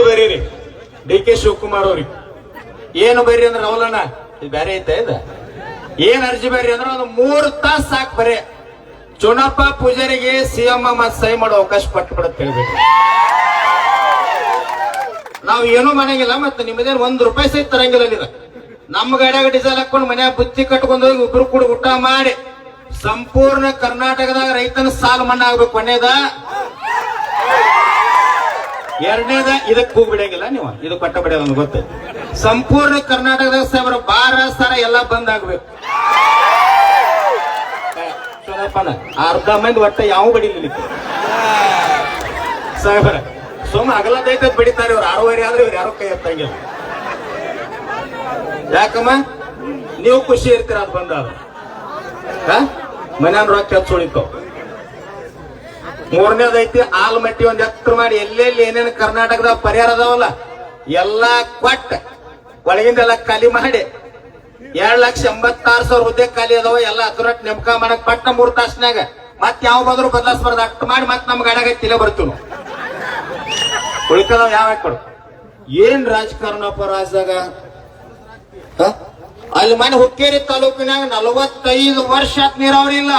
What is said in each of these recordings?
ಬರೀರಿ D K Shivakumar ಅವ್ರಿಗೆ ಏನು ಬರ್ರಿ ಅಂದ್ರೆ ಅವಲಣ್ಣ ಇದು ಬೇರೆ ಐತೆ ಇದ ಏನ್ ಅರ್ಜಿ ಬರ್ರಿ ಅಂದ್ರೆ ಒಂದು 3 ತಾಸು ಸಾಕು ಬರೀ ಚುನಪ್ಪ ಪೂಜಾರಿಗೆ ಸಿಎಂ ಮತ್ ಸಹಿ ಮಾಡೋ ಅವಕಾಶ ಪಟ್ಟು ಬಿಡತ್ ಹೇಳ್ಬೇಕು. ನಾವ್ ಏನೂ ಮಾಡಂಗಿಲ್ಲ, ಮತ್ತೆ ನಿಮ್ಮದೇನು ₹1 ಸಹಿತ ತರಂಗಿಲ್ಲ. ಇಲ್ಲ ನಮ್ಮ ಗಾಡಿಯಾಗ ಡೀಸೆಲ್ ಹಾಕೊಂಡು ಮನ್ಯಾಗ ಬುತ್ತಿ ಕಟ್ಕೊಂಡು ಹೋಗಿ ಇಬ್ರು ಕೂಡ ಊಟ ಮಾಡಿ ಸಂಪೂರ್ಣ ಕರ್ನಾಟಕದಾಗ ರೈತನ ಸಾಲ ಮನ್ನಾ ಆಗ್ಬೇಕು. ಕೊನೆಯದ ಎರಡನೇದ ಇದಕ್ಕೆ ಹೋಗಿ ಬಿಡಂಗಿಲ್ಲ, ನೀವು ಇದು ಕಟ್ಟ ಬಿಡಲ್ಲ ನಮ್ಗೆ ಗೊತ್ತ. ಸಂಪೂರ್ಣ ಕರ್ನಾಟಕದಾಗ ಸಾಹೇಬ್ರ ಬಾರ ಸಾರ ಎಲ್ಲಾ ಬಂದ್ ಆಗ್ಬೇಕು. ಅರ್ಧ ಮಂದಿ ಒಟ್ಟ ಯಾವ ಬಡಿಲಿ ಸಾಹೇಬ್ರ ಸುಮ್ಮ ಅಗಲದೈತ ಬಿಡಿತಾರೆ. ಇವ್ರು 6:30 ಆದ್ರೆ ಇವ್ರು ಯಾರೋ ಕೈ ಎತ್ತಂಗಿಲ್ಲ. ಯಾಕಮ್ಮ ನೀವು ಖುಷಿ ಇರ್ತೀರ ಅದು ಬಂದಾಗ ಮನ್ಯಾನ ರೊಕ್ಕ ಹೆಚ್ಚು ಉಳಿತಾವ. 3ನೇದೈತಿ ಆಲ್ಮಟ್ಟಿ ಒಂದ್ ಎತ್ತರ ಮಾಡಿ ಎಲ್ಲೆಲ್ಲಿ ಏನೇನು ಕರ್ನಾಟಕದ ಪರಿಹಾರ ಅದಾವಲ್ಲ ಎಲ್ಲಾ ಕೊಟ್ಟ ಒಳಗಿಂದೆಲ್ಲ ಖಾಲಿ ಮಾಡಿ 2,86,000 ಹುದ್ದೆ ಖಾಲಿ ಅದಾವ. ಎಲ್ಲ ಅದ್ರಟ್ ನೇಮಕ ಮಾಡಕ್ ಪಟ್ಟ 3 ತಾಸ್ನಾಗ ಮತ್ ಯಾವ ಬಂದ್ರು ಬದಲಾಸ್ಬಾರ್ದು ಅಷ್ಟು ಮಾಡಿ ಮತ್ ನಮ್ ಗಾಡಿಯಾಗ ತಿಲೆ ಬರ್ತೀವಿ ನಾವು. ಉಳಿಕದವ್ ಯಾವ ಕೊಡು ಏನ್ ರಾಜಕಾರಣಪ್ಪ ರಾಜ್ಯದಾಗ. ಅಲ್ಲಿ ಮನೆ ಹುಕ್ಕೇರಿ ತಾಲೂಕಿನಾಗ 45 ವರ್ಷ ಆತ್ ನೀರಾವರಿ ಇಲ್ಲ.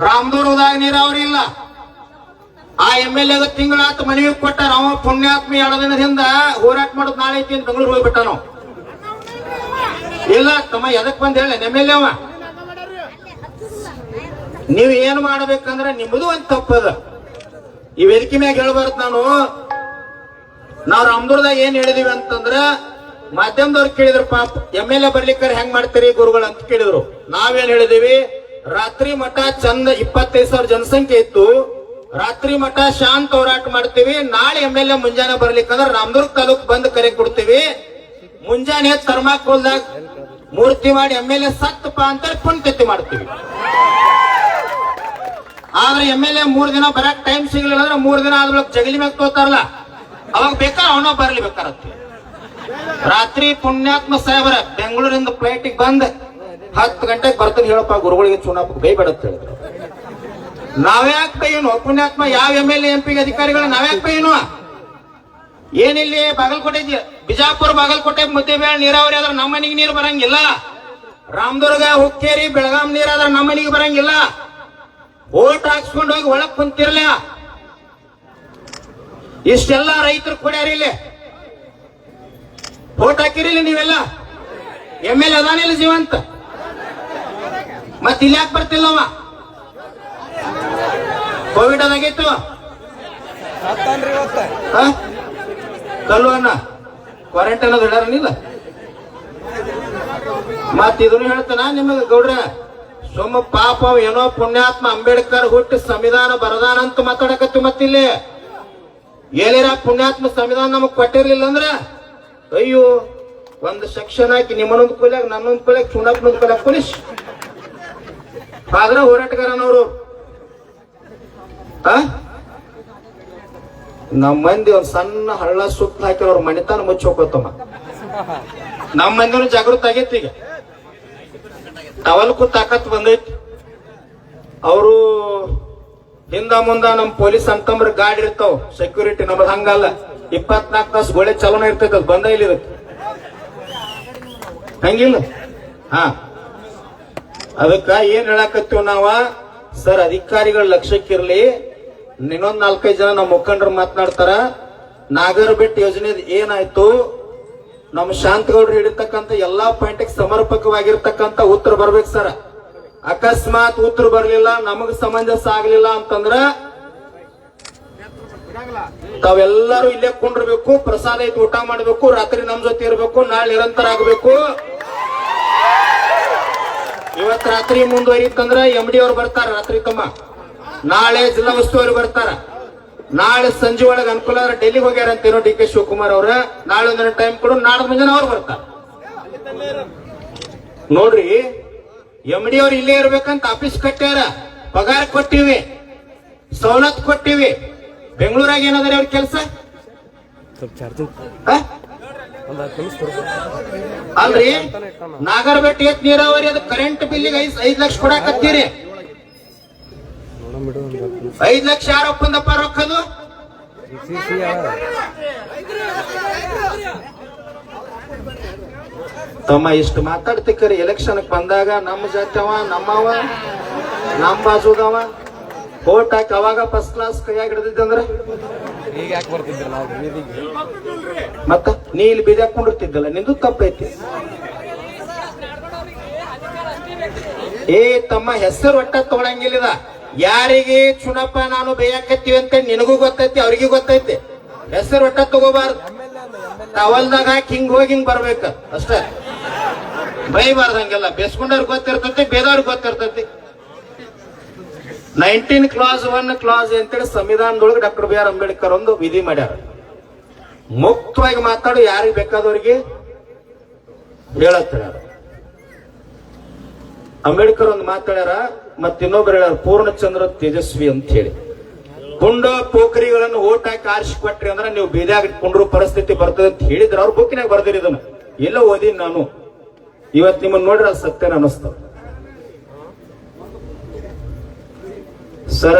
ರಾಮದುರ್ಗದಾಗ ನೀರಾವರಿ ಇಲ್ಲ. ಆ MLA ತಿಂಗಳಾತ್ ಮನವಿ ಕೊಟ್ಟಾರ. ಅವ ಪುಣ್ಯಾತ್ಮ 2 ದಿನದಿಂದ ಹೋರಾಟ ಮಾಡೋದು ನಾಳೆ ಐತಿ ಬೆಂಗಳೂರು ಹೋಗ್ಬಿಟ್ಟ. ನಾವು ಇಲ್ಲ ತಮ್ಮ ಎದಕ್ ಬಂದ್ ಹೇಳ MLA ಅವ. ನೀವ್ ಏನ್ ಮಾಡ್ಬೇಕಂದ್ರೆ ನಿಮ್ಮದು ಒಂದ್ ತಪ್ಪದ. ಈ ವೇದಿಕೆ ಮ್ಯಾಗ ಹೇಳ್ಬಾರ್ದು. ನಾವು ರಾಮದುರ್ಗದಾಗ ಏನ್ ಹೇಳಿದೀವಿ ಅಂತಂದ್ರ ಮಾಧ್ಯಮದವ್ರು ಕೇಳಿದ್ರು, ಪಾಪ MLA ಬರ್ಲಿಕ್ಕರ್ ಹೆಂಗ್ ಮಾಡ್ತೀರಿ ಗುರುಗಳು ಅಂತ ಕೇಳಿದ್ರು. ನಾವೇನ್ ಹೇಳಿದೀವಿ, ರಾತ್ರಿ ಮಠ ಚಂದ 25,000 ಜನಸಂಖ್ಯೆ ಇತ್ತು. ರಾತ್ರಿ ಮಠ ಶಾಂತ ಹೋರಾಟ ಮಾಡ್ತೀವಿ. ನಾಳೆ MLA ಮುಂಜಾನೆ ಬರ್ಲಿಕ್ಕಂದ್ರ ರಾಮದುರ್ಗ ತಾಲೂಕ್ ಬಂದ್ ಕರೆ ಕೊಡ್ತೀವಿ. ಮುಂಜಾನೆ ಥರ್ಮಾಕೋಲ್ದಾಗ ಮೂರ್ತಿ ಮಾಡಿ MLA ಸತ್ತಪ್ಪ ಅಂತ ಪುಣ್ಯತಿಥಿ ಮಾಡ್ತೀವಿ. ಆದ್ರೆ MLA 3 ದಿನ ಬರಕ್ ಟೈಮ್ ಸಿಗ್ಲಿಲ್ಲ ಅಂದ್ರೆ 3 ದಿನ ಆದ್ಮೇಲೆ ಜಗಲಿ ಮ್ಯಾಗ ತೋತಾರಲ್ಲ ಅವಾಗ ಬೇಕಾ ಅವನ ಬರ್ಲಿ ಬೇಕಾರತ್ತೆ. ರಾತ್ರಿ ಪುಣ್ಯಾತ್ಮ ಸಾಹೇಬ್ರ ಬೆಂಗಳೂರಿಂದ ಫ್ಲೈಟಿಗೆ ಬಂದ್ 10 ಗಂಟೆಗೆ ಬರ್ತಾನೆ ಹೇಳಪ್ಪ ಗುರುಗಳಿಗೆ ಚುನಾಪ ಕೈ ಬೇಡತ್ ಹೇಳಿದ್ರು. ನಾವ್ಯಾಕೆ ಬೈನು ಪುಣ್ಯಾತ್ಮ ಯಾವ MLA MP ಅಧಿಕಾರಿಗಳ ನಾವ್ಯಾಕೆ ಬೈನು. ಏನಿಲ್ಲಿ ಬಾಗಲಕೋಟೆ ಬಿಜಾಪುರ ಬಾಗಲಕೋಟೆ ಮುದ್ದೇಬೇಳೆ ನೀರಾವರಿ ಆದ್ರೆ ನಮ್ಮ ಮನೆಗೆ ನೀರು ಬರಂಗಿಲ್ಲ. ರಾಮದುರ್ಗ ಹುಕ್ಕೇರಿ ಬೆಳಗಾಂ ನೀರಾದ್ರೆ ನಮ್ಮ ಮನೆಗೆ ಬರಂಗಿಲ್ಲ. ಓಟ್ ಹಾಕ್ಸ್ಕೊಂಡು ಹೋಗಿ ಒಳಗ್ ಕುಂತಿರ್ಲ. ಇಷ್ಟೆಲ್ಲ ರೈತರು ಕೊಡ್ಯಾರ. ಇಲ್ಲಿ ಓಟ್ ಹಾಕಿರಿಲ್ಲ ನೀವೆಲ್ಲ. MLA ಅದಾನಿಲ್ಲ ಜೀವಂತ, ಮತ್ ಇಲ್ಲಿ ಯಾಕೆ ಬರ್ತಿಲ್ಲವ? ಕೋವಿಡ್ ಅದಾಗಿತ್ತು ಕಲ್ವನ್ನ ಕ್ವಾರಂಟೈನ್ ಅದು ಇಡಾರನಿಲ್ಲ. ಮತ್ ಇದನ್ನು ಹೇಳ್ತಾನ ನಿಮಗೆ ಗೌಡ್ರ, ಸೊಮ್ಮ ಪಾಪ ಏನೋ ಪುಣ್ಯಾತ್ಮ ಅಂಬೇಡ್ಕರ್ ಹುಟ್ಟಿ ಸಂವಿಧಾನ ಬರದಾನ ಅಂತ ಮಾತಾಡಕತ್ತಿ. ಮತ್ತಿಲ್ಲಿ ಏನಿರ ಪುಣ್ಯಾತ್ಮ ಸಂವಿಧಾನ ನಮಗ್ ಕೊಟ್ಟಿರ್ಲಿಲ್ಲ ಅಂದ್ರ ಅಯ್ಯೋ ಒಂದ್ ಸೆಕ್ಷನ್ ಹಾಕಿ ನಿಮ್ಮನೊಂದು ಕೊಲ್ಯಾಗ ನನ್ನೊಂದು ಕೊಲ್ಯಾಗ ಚುನಾಪ್ನೊಂದು ಕೊಲ್ಯಾಗ ಪೊಲೀಸ್ ಆದ್ರ ಹೋರಾಟಗಾರನವರು. ನಮ್ಮ ಮಂದಿ ಒಂದ್ ಸಣ್ಣ ಹಳ್ಳ ಸುತ್ತ ಹಾಕಿ ಅವ್ರ ಮಣಿತಾನ ಮುಚ್ಚಿ ಹೋಗ್ತಮ್ಮ. ನಮ್ಮ ಮಂದಿನೂ ಜಾಗೃತ ಆಗೈತಿ. ಈಗ ಟವಲ್ಕು ತಾಕತ್ ಬಂದೈತಿ. ಅವರು ಹಿಂದ ಮುಂದ ನಮ್ ಪೊಲೀಸ್ ಅಂತಂಬ್ರ ಗಾಡಿ ಇರ್ತಾವ ಸೆಕ್ಯೂರಿಟಿ. ನಮ್ಮದ್ ಹಂಗಲ್ಲ, 24 ತಾಸು ಗೋಳೆ ಚಲನ ಇರ್ತೈತಿ. ಅದು ಬಂದ ಇಲ್ಲ ಇದಕ್ಕೆ ಹಂಗಿಲ್ಲ. ಅದಕ್ಕ ಏನ್ ಹೇಳಾಕತ್ತೀವ್ ನಾವ, ಸರ್ ಅಧಿಕಾರಿಗಳ ಲಕ್ಷ್ಯಕ್ಕಿರ್ಲಿ. ಇನ್ನೊಂದ್ 4-5 ಜನ ನಮ್ಮ ಮುಖಂಡರು ಮಾತನಾಡ್ತಾರ. ನಾಗರ ಬೆಟ್ ಯೋಜನೆ ಏನಾಯ್ತು, ನಮ್ಮ ಶಾಂತಗೌಡರು ಹಿಡಿತಕ್ಕಂತ ಎಲ್ಲಾ ಪಾಯಿಂಟ್ಗೆ ಸಮರ್ಪಕವಾಗಿರ್ತಕ್ಕಂತ ಉತ್ತರ ಬರ್ಬೇಕು ಸರ್. ಅಕಸ್ಮಾತ್ ಉತ್ತರ ಬರ್ಲಿಲ್ಲ, ನಮಗ್ ಸಮಂಜಸ ಆಗ್ಲಿಲ್ಲ ಅಂತಂದ್ರ ತಾವೆಲ್ಲರೂ ಇಲ್ಲೇ ಕುಂಡಿರ್ಬೇಕು. ಪ್ರಸಾದ ಐತಿ, ಊಟ ಮಾಡ್ಬೇಕು. ರಾತ್ರಿ ನಮ್ ಜೊತೆ ಇರ್ಬೇಕು. ನಾಳೆ ನಿರಂತರ ಆಗ್ಬೇಕು. ಇವತ್ ರಾತ್ರಿ ಮುಂದುವರಿತಂದ್ರ MD ಅವ್ರು ಬರ್ತಾರ ರಾತ್ರಿ ತಮ್ಮ. ನಾಳೆ ಜಿಲ್ಲಾ ಉಸ್ತುವಾರಿ ಬರ್ತಾರ. ನಾಳೆ ಸಂಜೆ ಒಳಗೆ ಅನುಕೂಲ ಆದ್ರೆ ಡೆಲ್ಲಿಗೆ ಹೋಗ್ಯಾರ ಅಂತೇನೋ ಡಿ ಕೆ ಶಿವಕುಮಾರ್ ಅವ್ರ. ನಾಳೆ ಒಂದಿನ ಟೈಮ್ ಕೊಡು, ನಾಳೆ ಮುಂಜಾನೆ ಅವ್ರು ಬರ್ತಾರ. ನೋಡ್ರಿ MD ಅವ್ರು ಇಲ್ಲೇ ಇರ್ಬೇಕಂತ ಆಫೀಸ್ ಕಟ್ಟ್ಯಾರ. ಪಗಾರ ಕೊಟ್ಟಿವಿ, ಸವಲತ್ತು ಕೊಟ್ಟಿವಿ. ಬೆಂಗಳೂರಾಗ ಏನಾದ್ರೆ ಅವ್ರ ಕೆಲಸ ಅಲ್ರಿ. ನಾಗರಬೆಟ್ಟಿ ಎತ್ ನೀರಾವರಿ ಅದು ಕರೆಂಟ್ ಬಿಲ್ಲಿಗೆ 5 ಲಕ್ಷ ಕೊಡಾಕತ್ತೀರಿ. 5 ಲಕ್ಷ ಯಾರೊಪ್ಪಂದಪ್ಪ ರೊಕ್ಕದು? ತಮ್ಮ ಇಷ್ಟು ಮಾತಾಡ್ತಿಕ್ಕರಿ ಎಲೆಕ್ಷನ್ ಬಂದಾಗ ನಮ್ಮ ಜಾತಿಯವ ನಮ್ಮವ ನಮ್ಮ ಬಾಜುದವ ಓಟ್ ಹಾಕಿ ಅವಾಗ ಫಸ್ಟ್ ಕ್ಲಾಸ್ ಕೈಯಾಗಿ ಹಿಡಿದಿದ್ದಂದ್ರ ಈಗ ಯಾಕೆ ಬರ್ತಿದ್ದಿಲ್ಲ ನಾವು ಬೀದಿಗೆ? ಮತ್ತ ನೀ ಇಲ್ಲಿ ಬೀದಿ ಹಾಕೊಂಡಿರ್ತಿದ್ದಲ್ಲ ನಿಂದು ತಪ್ಪೈತಿ. ಏ ತಮ್ಮ ಹೆಸರು ಒಟ್ಟ ತಗೊಳಂಗಿಲ್ಲ. ಯಾರಿಗೆ ಚುನಪ್ಪ ನಾನು ಬೇಯಕತ್ತೀವಿ ಅಂತ ನಿನಗೂ ಗೊತ್ತೈತಿ ಅವ್ರಿಗೂ ಗೊತ್ತೈತಿ. ಹೆಸರು ಒಟ್ಟ ತಗೋಬಾರ್ದು. ಟವಲ್ದಾಗ ಹಾಕಿ ಹಿಂಗ್ ಹೋಗಿ ಹಿಂಗ್ ಬರ್ಬೇಕ ಅಷ್ಟೇ. ಬೈಬಾರ್ದು ಹಂಗೆಲ್ಲ. ಬೇಸ್ಕೊಂಡವ್ರಿಗೆ ಗೊತ್ತಿರ್ತೈತಿ, ಬೇದವ್ರಿಗೆ ಗೊತ್ತಿರ್ತೈತಿ. 19 ಕ್ಲಾಸ್ 1 ಕ್ಲಾಸ್ ಅಂತೇಳಿ ಸಂವಿಧಾನದೊಳಗೆ ಡಾಕ್ಟರ್ ಬಿ ಆರ್ ಅಂಬೇಡ್ಕರ್ ಒಂದು ವಿಧಿ ಮಾಡ್ಯಾರ. ಮುಕ್ತವಾಗಿ ಮಾತಾಡು, ಯಾರಿಗೆ ಬೇಕಾದವ್ರಿಗೆ ಹೇಳತ್ತ. ಅಂಬೇಡ್ಕರ್ ಒಂದು ಮಾತಾಡ್ಯಾರ, ಮತ್ತ ಇನ್ನೊಬ್ರು ಹೇಳ್ಯಾರ ಪೂರ್ಣಚಂದ್ರ ತೇಜಸ್ವಿ ಅಂತ ಹೇಳಿ. ಪುಂಡ ಪೋಖರಿಗಳನ್ನು ಓಟ್ ಹಾಕಿ ಆರಿಸಿ ಕೊಟ್ರಿ ಅಂದ್ರೆ ನೀವು ಬೀದಿಯಾಗ ಇಟ್ಕೊಂಡ್ರು ಪರಿಸ್ಥಿತಿ ಬರ್ತದೆ ಅಂತ ಹೇಳಿದ್ರ. ಅವ್ರ ಬುಕ್ಕಿನಾಗ ಬರ್ದಿರಿ ಇದನ್ನ, ಎಲ್ಲ ಓದಿ ನಾನು. ಇವತ್ ನಿಮ್ಮನ್ನ ನೋಡ್ರಿ ಅದು ಸತ್ಯನ ಅನಿಸ್ತಾವ. ಸರ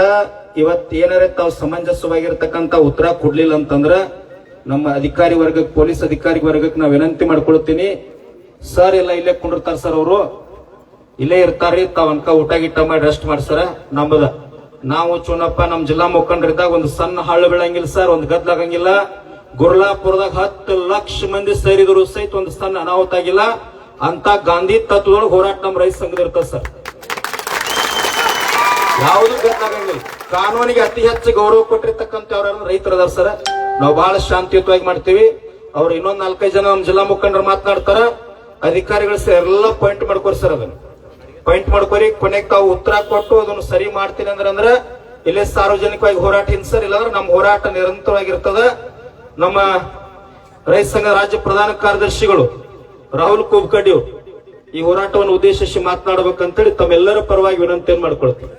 ಇವತ್ ಏನಾರ ತಾವು ಸಮಂಜಸವಾಗಿರ್ತಕ್ಕಂಥ ಉತ್ತರ ಕೊಡ್ಲಿಲ್ಲ ಅಂತಂದ್ರ ನಮ್ಮ ಅಧಿಕಾರಿ ವರ್ಗಕ್ಕೆ, ಪೊಲೀಸ್ ಅಧಿಕಾರಿ ವರ್ಗಕ್ಕೆ ನಾವು ವಿನಂತಿ ಮಾಡ್ಕೊಳ್ತೀನಿ. ಸರ್ ಎಲ್ಲ ಇಲ್ಲೇ ಕುಂಡಿರ್ತಾರ ಸರ್, ಅವರು ಇಲ್ಲೇ ಇರ್ತಾರ್ರಿ. ತಾವ್ ಅನ್ಕ ಊಟ ಗಿಟ್ಟ ಮಾಡಿ ರೆಸ್ಟ್ ಮಾಡ್ಸರ. ನಮ್ಮದ ನಾವು ಚುನಪ್ಪ ನಮ್ ಜಿಲ್ಲಾ ಮುಖಂಡರಿದ್ದಾಗ ಒಂದು ಸಣ್ಣ ಹಳ್ಳ ಬೀಳಂಗಿಲ್ಲ ಸರ್, ಒಂದು ಗದ್ಲಾಗಂಗಿಲ್ಲ. ಗುರ್ಲಾಪುರದಾಗ 10 ಲಕ್ಷ ಮಂದಿ ಸೇರಿದ್ರು ಸಹಿತ ಒಂದು ಸಣ್ಣ ಅನಾಹುತ ಆಗಿಲ್ಲ. ಅಂತ ಗಾಂಧಿ ತತ್ವದೊಳಗೆ ಹೋರಾಟ ನಮ್ಮ ರೈತ ಸಂಘದ ಇರ್ತದೆ ಸರ್. ಯಾವುದು ಗದ್ಲಾಗಂಗಿಲ್ಲ. ಕಾನೂನಿಗೆ ಅತಿ ಹೆಚ್ಚು ಗೌರವ ಕೊಟ್ಟಿರ್ತಕ್ಕಂಥ ಅವ್ರ ರೈತರದಾರ ಸರ್. ನಾವು ಬಹಳ ಶಾಂತಿಯುತವಾಗಿ ಮಾಡ್ತೀವಿ. ಅವ್ರು ಇನ್ನೊಂದ್ 4-5 ಜನ ನಮ್ಮ ಜಿಲ್ಲಾ ಮುಖಂಡರು ಮಾತನಾಡ್ತಾರ. ಅಧಿಕಾರಿಗಳು ಸರ್ ಎಲ್ಲ ಪಾಯಿಂಟ್ ಮಾಡ್ಕೋರಿ ಸರ್, ಅದನ್ನ ಪಾಯಿಂಟ್ ಮಾಡ್ಕೋರಿ. ಕೊನೆಗೆ ತಾವು ಉತ್ತರ ಕೊಟ್ಟು ಅದನ್ನು ಸರಿ ಮಾಡ್ತೀನಿ ಅಂದ್ರೆ ಇಲ್ಲೇ ಸಾರ್ವಜನಿಕವಾಗಿ ಹೋರಾಟ ಸರ್. ಇಲ್ಲಾಂದ್ರೆ ನಮ್ಮ ಹೋರಾಟ ನಿರಂತರವಾಗಿರ್ತದ. ನಮ್ಮ ರೈತ ಸಂಘ ರಾಜ್ಯ ಪ್ರಧಾನ ಕಾರ್ಯದರ್ಶಿಗಳು ರಾಹುಲ್ ಕುಬ್ಕಡ್ಡಿ ಈ ಹೋರಾಟವನ್ನು ಉದ್ದೇಶಿಸಿ ಮಾತನಾಡಬೇಕಂತೇಳಿ ತಮ್ಮೆಲ್ಲರ ಪರವಾಗಿ ವಿನಂತಿಯನ್ನು ಮಾಡ್ಕೊಳ್ತೀವಿ.